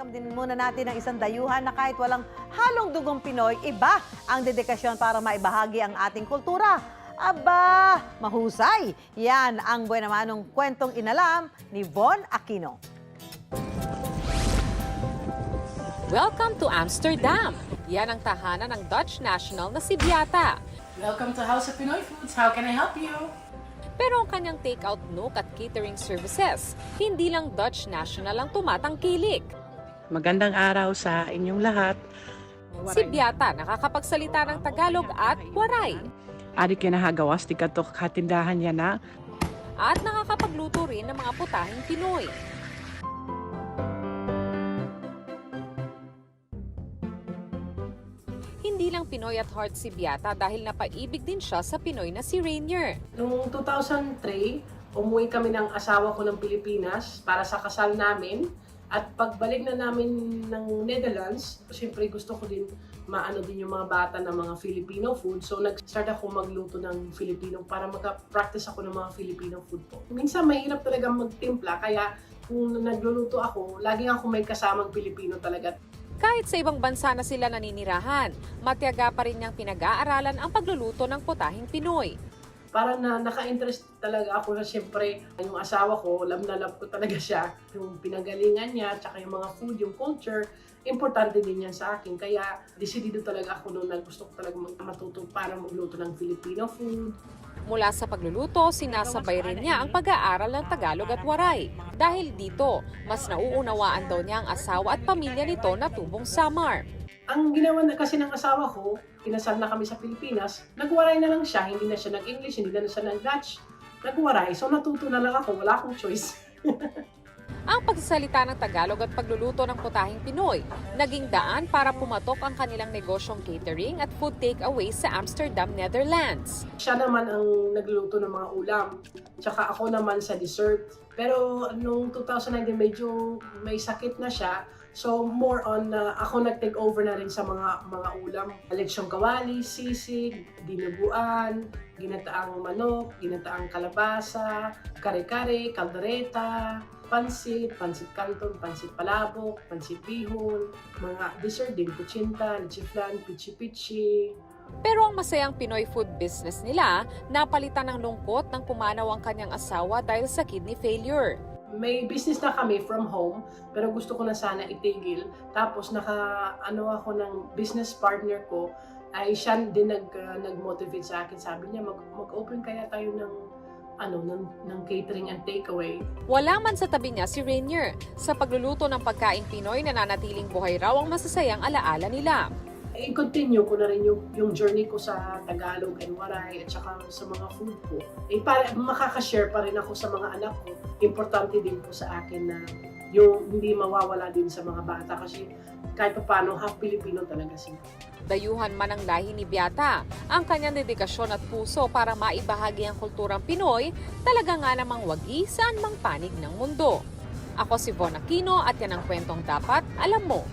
Welcome din muna natin ang isang dayuhan na kahit walang halong dugong Pinoy, iba ang dedikasyon para maibahagi ang ating kultura. Aba, mahusay! Yan ang buwanamanong kwentong inalam ni Von Aquino. Welcome to Amsterdam. Yan ang tahanan ng Dutch national na si Beata. Welcome to House of Pinoy Foods. How can I help you? Pero ang kanyang take-out nook at catering services, hindi lang Dutch national ang tumatangkilik. Magandang araw sa inyong lahat. Si Beata nakakapagsalita ng Tagalog at Waray. Ari kinahagawas ti katok katindahan niya na. At nakakapagluto rin ng mga putahing Pinoy. Hindi lang Pinoy at heart si Beata dahil napaibig din siya sa Pinoy na si Rainier. Noong 2003, umuwi kami ng asawa ko ng Pilipinas para sa kasal namin. At pagbalik na namin ng Netherlands, siyempre gusto ko din maano din yung mga bata ng mga Filipino food. So nag-start ako magluto ng Filipino para mag-practice ako ng mga Filipino food po. Minsan mahirap talaga magtimpla, kaya kung nagluluto ako, lagi ako may kasamang Filipino talaga. Kahit sa ibang bansa na sila naninirahan, matiyaga pa rin niyang pinag-aaralan ang pagluluto ng putahing Pinoy. Parang naka-interest talaga ako na siyempre yung asawa ko, love na love ko talaga siya. Yung pinagalingan niya, tsaka yung mga food, yung culture, importante din yan sa akin. Kaya decidido talaga ako noon na gusto ko talaga matuto para magluto ng Filipino food. Mula sa pagluluto, sinasabay rin niya ang pag-aaral ng Tagalog at Waray. Dahil dito, mas nauunawaan daw niya ang asawa at pamilya nito na tubong Samar. Ang ginawa na kasi ng asawa ko, kinasal na kami sa Pilipinas, nagwaray na lang siya, hindi na siya nag-English, hindi na siya nag-Dutch. Nagwaray, so natuto na lang ako, wala akong choice. Ang pagsasalita ng Tagalog at pagluluto ng putahing Pinoy, naging daan para pumatok ang kanilang negosyong catering at food takeaway sa Amsterdam, Netherlands. Siya naman ang nagluluto ng mga ulam, tsaka ako naman sa dessert. Pero noong 2019, medyo may sakit na siya. So more on ako nag-take over na rin sa mga ulam. Lechong kawali, sisig, dinuguan, ginataang manok, ginataang kalabasa, kare-kare, kaldereta, pansit canton, pansit palabok, pansit bihon, mga dessert din, kutsinta, leche flan, pichi-pichi. Pero ang masayang Pinoy food business nila, napalitan ng lungkot nang pumanaw ang kanyang asawa dahil sa kidney failure. May business na kami from home, pero gusto ko na sana itigil. Tapos ako ng business partner ko, ay siya din nag-motivate sa akin. Sabi niya, mag-open kaya tayo ng catering and takeaway. Wala man sa tabi niya si Rainier. Sa pagluluto ng pagkaing Pinoy, nananatiling buhay raw ang masasayang alaala nila. I-continue ko na rin yung journey ko sa Tagalog and Waray at saka sa mga food ko. Para makakashare pa rin ako sa mga anak ko. Importante din po sa akin na yung hindi mawawala din sa mga bata kasi kahit pa paano half Filipino talaga sila. Dayuhan man ang lahi ni Beata, ang kanyang dedikasyon at puso para maibahagi ang kulturang Pinoy, talaga nga namang wagi saan mang panig ng mundo. Ako si Von Aquino at yan ang kwentong dapat alam mo.